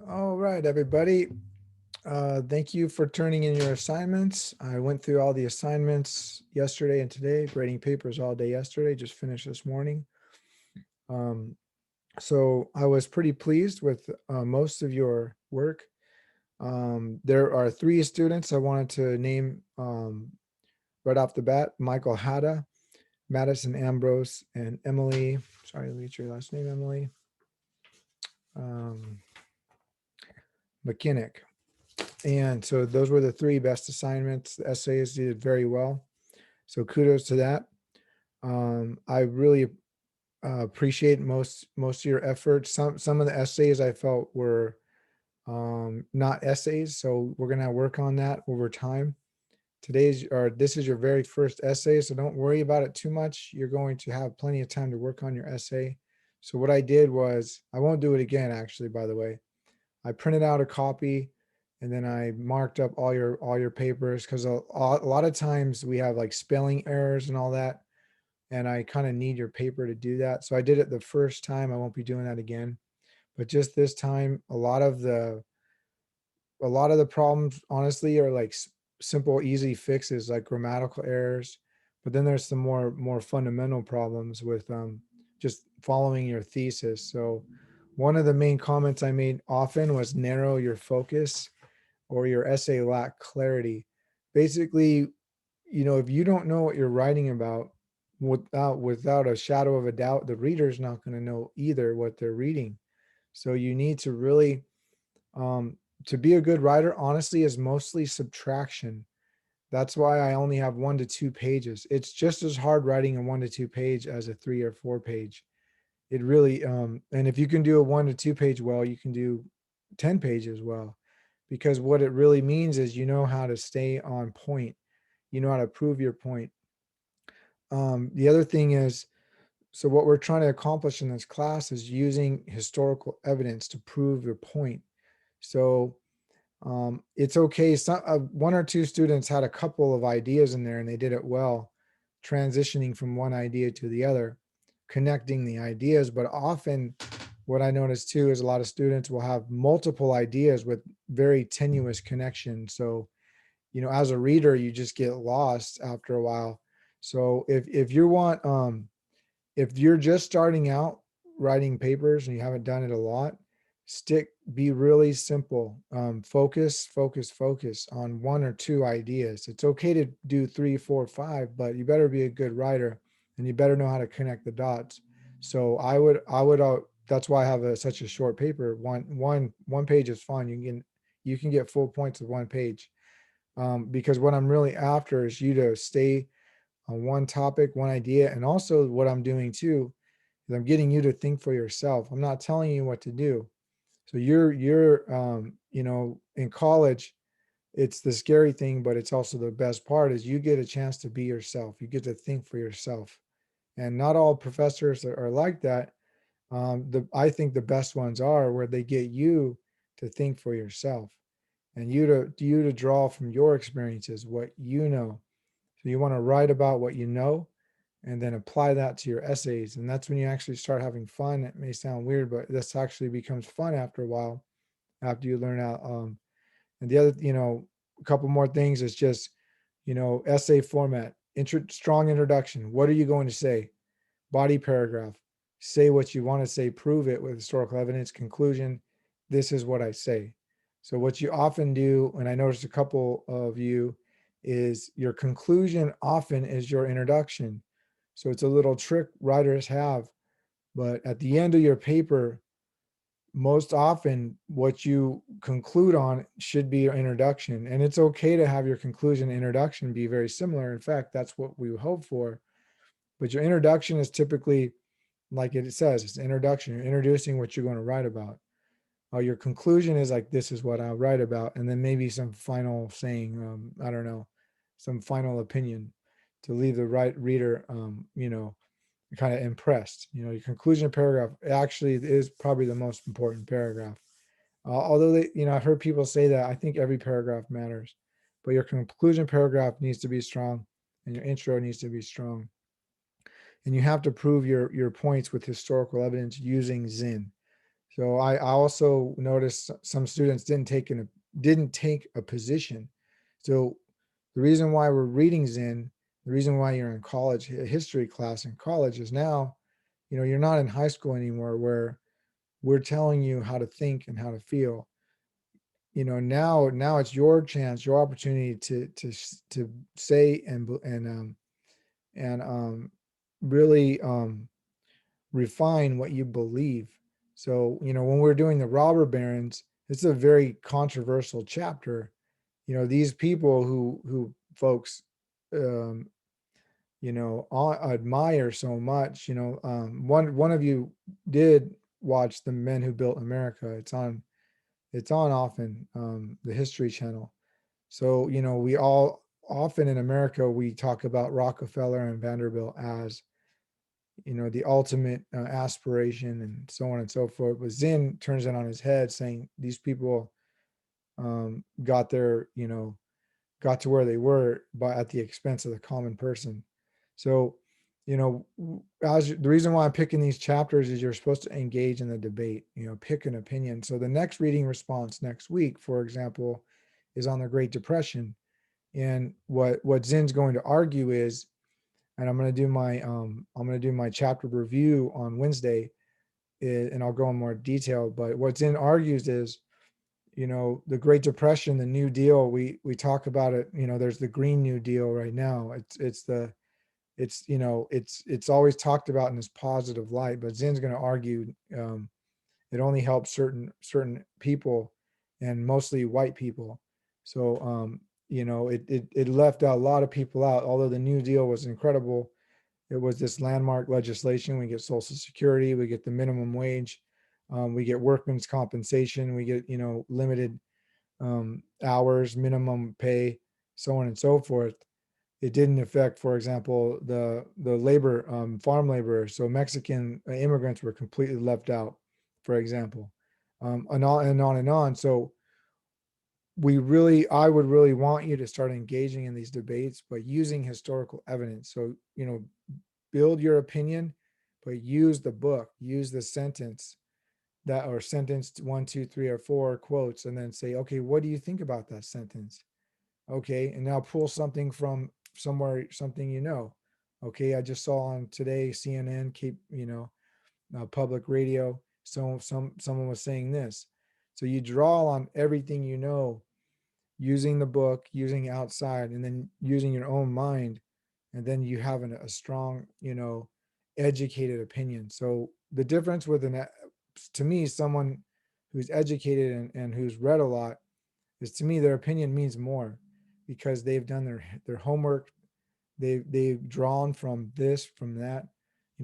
All right, everybody. Thank you for turning in your assignments. I went through all the assignments yesterday and today, grading papers all day yesterday, just finished this morning. Um, so I was pretty pleased with most of your work. There are three students I wanted to name right off the bat: Michael Hatta, Madison Ambrose, and Emily. Sorry, let me get your last name, Emily um, McKinnick. And so those were the three best assignments. The essays did very well. So kudos to that. I really appreciate most of your efforts. Some of the essays I felt were not essays, so we're gonna work on that over time. This is your very first essay, so don't worry about it too much. You're going to have plenty of time to work on your essay. So what I did was, I won't do it again, actually, by the way. I printed out a copy and then I marked up all your papers because a lot of times we have like spelling errors and all that, and I kind of need your paper to do that. So I did it the first time. I won't be doing that again. But just this time, a lot of the problems honestly are like simple, easy fixes like grammatical errors. But then there's some more fundamental problems with just following your thesis. So one of the main comments I made often was narrow your focus or your essay lack clarity. Basically, if you don't know what you're writing about, without a shadow of a doubt, the reader's not going to know either what they're reading. So you need to really, to be a good writer, honestly, is mostly subtraction. That's why I only have 1 to 2 pages. It's just as hard writing a 1 to 2 page as a 3 or 4 page. It really, and if you can do a 1 to 2 page well, you can do 10 pages well, because what it really means is you know how to stay on point. You know how to prove your point. The other thing is, so what we're trying to accomplish in this class is using historical evidence to prove your point. So it's okay. One or two students had a couple of ideas in there and they did it well, transitioning from one idea to the other, connecting the ideas. But often, what I notice too is a lot of students will have multiple ideas with very tenuous connections. So, as a reader, you just get lost after a while. So if you're just starting out writing papers and you haven't done it a lot, be really simple. Focus on one or two ideas. It's okay to do three, four, five, but you better be a good writer and you better know how to connect the dots. So that's why I have such a short paper. One page is fine. You can get full points with one page. Because what I'm really after is you to stay on one topic, one idea. And also, what I'm doing too is I'm getting you to think for yourself. I'm not telling you what to do. So in college, it's the scary thing, but it's also the best part is you get a chance to be yourself. You get to think for yourself. And not all professors are like that. I think the best ones are where they get you to think for yourself and you to draw from your experiences what you know. So you want to write about what you know and then apply that to your essays. And that's when you actually start having fun. It may sound weird, but this actually becomes fun after a while, after you learn out. And the other, a couple more things is just, essay format, strong introduction. What are you going to say? Body paragraph. Say what you want to say, prove it with historical evidence. Conclusion. This is what I say. So what you often do, and I noticed a couple of you, is your conclusion often is your introduction. So it's a little trick writers have, but at the end of your paper, most often what you conclude on should be your introduction. And it's okay to have your conclusion and introduction be very similar. In fact, that's what we hope for. But your introduction is typically, like it says, it's an introduction. You're introducing what you're going to write about. Your conclusion is like, this is what I'll write about. And then maybe some final saying, I don't know, some final opinion to leave the right reader, kind of impressed. Your conclusion paragraph actually is probably the most important paragraph. Although I've heard people say that. I think every paragraph matters, but your conclusion paragraph needs to be strong, and your intro needs to be strong, and you have to prove your points with historical evidence using Zinn. So I also noticed some students didn't take a position. So the reason why we're reading Zen, the reason why you're in college, a history class in college is now, you're not in high school anymore where we're telling you how to think and how to feel. Now it's your chance, your opportunity to say and really refine what you believe. So, when we're doing the robber barons, it's a very controversial chapter. These people who folks, um, admire so much. One of you did watch The Men Who Built America. It's on often, the History Channel. So, we all often in America we talk about Rockefeller and Vanderbilt as the ultimate aspiration and so on and so forth. But Zen turns it on his head, saying these people got their, got to where they were by at the expense of the common person. So, as the reason why I'm picking these chapters is you're supposed to engage in the debate, pick an opinion. So the next reading response next week, for example, is on the Great Depression. And what Zen's going to argue is, and I'm going to do my chapter review on Wednesday, and I'll go in more detail. But what Zen argues is, the Great Depression, the New Deal. We talk about it. There's the Green New Deal right now. It's always talked about in this positive light. But Zen's going to argue, it only helps certain people, and mostly white people. So it left out a lot of people out. Although the New Deal was incredible, it was this landmark legislation. We get Social Security, we get the minimum wage, we get workman's compensation, we get limited hours, minimum pay, so on and so forth. It didn't affect, for example, the labor, farm laborers. So Mexican immigrants were completely left out, for example, and on and on and on. So I would really want you to start engaging in these debates, but using historical evidence. So build your opinion, but use the book, use the sentence that or sentenced one, two, three, or four quotes, and then say, okay, what do you think about that sentence? Okay, and now pull something from somewhere, something Okay, I just saw on today CNN, keep public radio. So someone was saying this. So you draw on everything using the book, using outside, and then using your own mind, and then you have a strong, educated opinion. So the difference with to me, someone who's educated and who's read a lot is, to me, their opinion means more because they've done their homework. They've drawn from this, from that.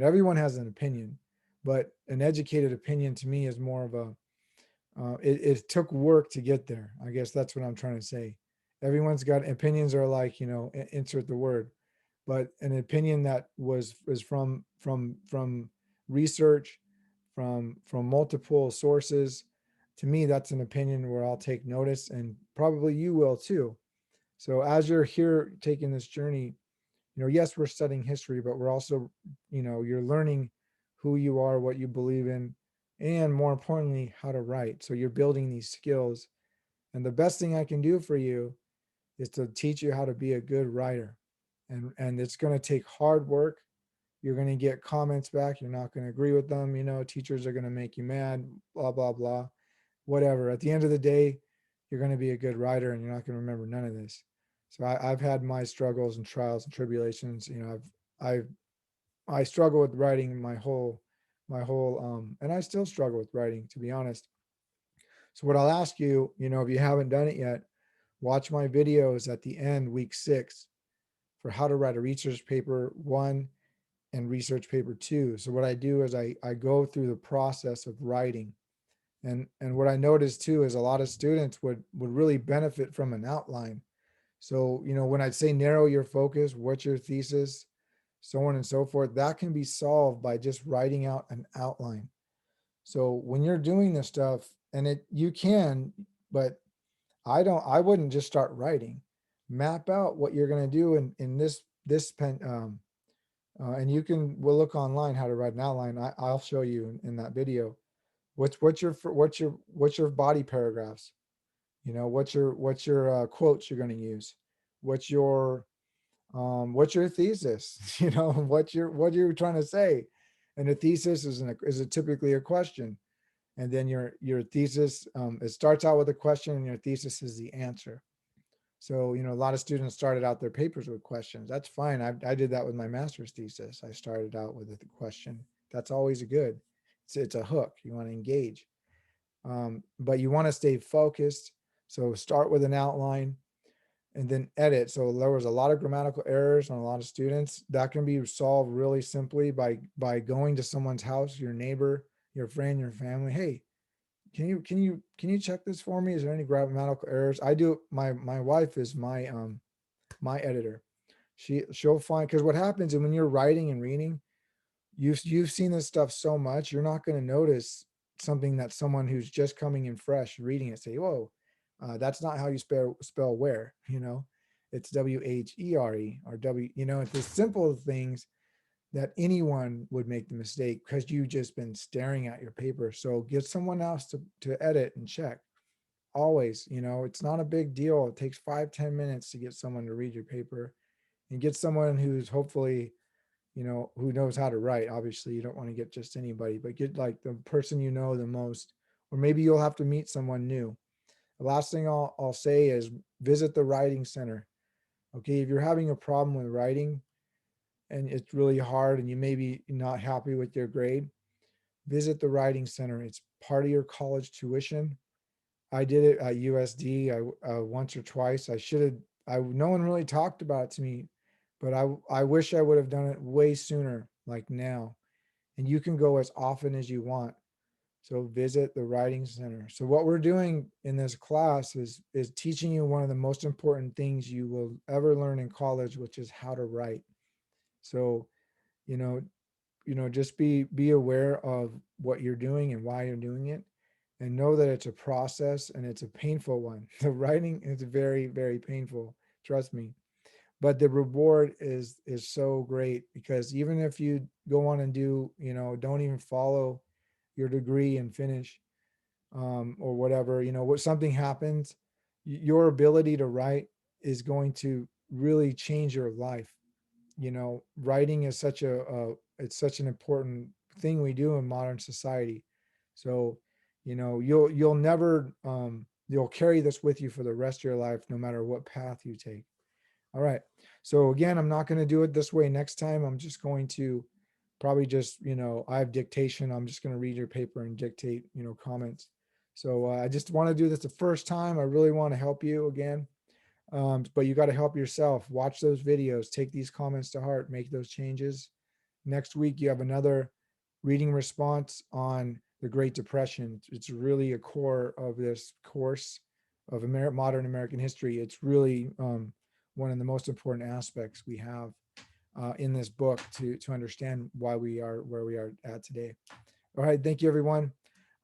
Everyone has an opinion, but an educated opinion to me is more of a it took work to get there. I guess that's what I'm trying to say. Everyone's got opinions are like, insert the word, but an opinion that was from research, from multiple sources. To me, that's an opinion where I'll take notice, and probably you will too. So as you're here taking this journey, yes, we're studying history, but we're also, you're learning who you are, what you believe in, and more importantly, how to write. So you're building these skills. And the best thing I can do for you is to teach you how to be a good writer. And it's going to take hard work. You're going to get comments back. You're not going to agree with them. Teachers are going to make you mad, blah, blah, blah, whatever. At the end of the day, you're going to be a good writer and you're not going to remember none of this. So I've had my struggles and trials and tribulations. I've I struggle with writing my whole and I still struggle with writing, to be honest. So what I'll ask you, if you haven't done it yet, watch my videos at the end, week 6, for how to write a research paper 1 and research paper 2. So what I do is I go through the process of writing. And what I noticed too is a lot of students would really benefit from an outline. So, when I say narrow your focus, what's your thesis, so on and so forth, that can be solved by just writing out an outline. So when you're doing this stuff, and you can, but I wouldn't just start writing. Map out what you're going to do in this pen, and we'll look online how to write an outline. I'll show you in that video. What's your body paragraphs? What's your quotes you're going to use? What's your thesis? What you're trying to say? And a thesis is typically a question, and then your thesis, it starts out with a question, and your thesis is the answer. So, a lot of students started out their papers with questions. That's fine. I did that with my master's thesis. I started out with a question. That's always good. It's a hook. You want to engage, but you want to stay focused. So start with an outline and then edit. So there was a lot of grammatical errors on a lot of students. That can be solved really simply by going to someone's house, your neighbor, your friend, your family. Hey, can you check this for me? Is there any grammatical errors? I do. My wife is my editor. She'll find, because what happens is when you're writing and reading, you've seen this stuff so much, you're not going to notice something that someone who's just coming in fresh reading it say, whoa, that's not how you spell where. It's WHERE or W. It's the simple things that anyone would make the mistake because you've just been staring at your paper. So get someone else to edit and check. Always, it's not a big deal. It takes 5-10 minutes to get someone to read your paper, and get someone who's hopefully, who knows how to write. Obviously, you don't want to get just anybody, but get like the person you know the most, or maybe you'll have to meet someone new. The last thing I'll say is visit the writing center. Okay, if you're having a problem with writing and it's really hard and you may be not happy with your grade, visit the writing center. It's part of your college tuition. I did it at USD once or twice. I should have. No one really talked about it to me, but I wish I would have done it way sooner, like now. And you can go as often as you want. So visit the writing center. So what we're doing in this class is teaching you one of the most important things you will ever learn in college, which is how to write. So, you know, just be aware of what you're doing and why you're doing it, and know that it's a process and it's a painful one. The writing is very, very painful, trust me. But the reward is so great, because even if you go on and don't even follow your degree and finish, or whatever, what something happens, your ability to write is going to really change your life. Writing is it's such an important thing we do in modern society. So, you'll never, you'll carry this with you for the rest of your life, no matter what path you take. All right. So again, I'm not going to do it this way next time. I'm just going to probably just, I have dictation. I'm just going to read your paper and dictate, comments. So I just want to do this the first time. I really want to help you again. But you got to help yourself. Watch those videos, take these comments to heart, make those changes. Next week, you have another reading response on the Great Depression. It's really a core of this course of modern American history. It's really one of the most important aspects we have in this book to understand why we are where we are at today. All right, thank you, everyone.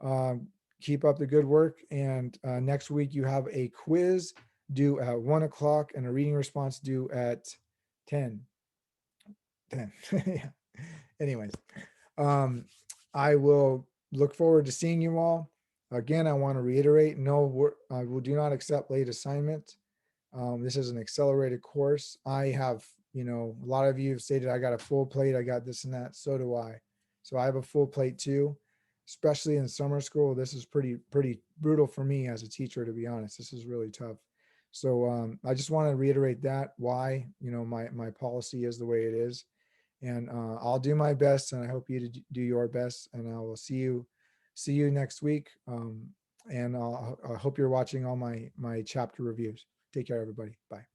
Um, Keep up the good work. And next week, you have a quiz due at 1 o'clock and a reading response due at 10. 10. Yeah. Anyways, um, I will look forward to seeing you all. Again, I want to reiterate, no, I will do not accept late assignments. This is an accelerated course. I have, a lot of you have stated I got a full plate, I got this and that. So do I. So I have a full plate too, especially in summer school. This is pretty brutal for me as a teacher, to be honest. This is really tough. So I just want to reiterate that why, my policy is the way it is. And I'll do my best, and I hope you to do your best. And I will see you next week. And I hope you're watching all my chapter reviews. Take care, everybody. Bye.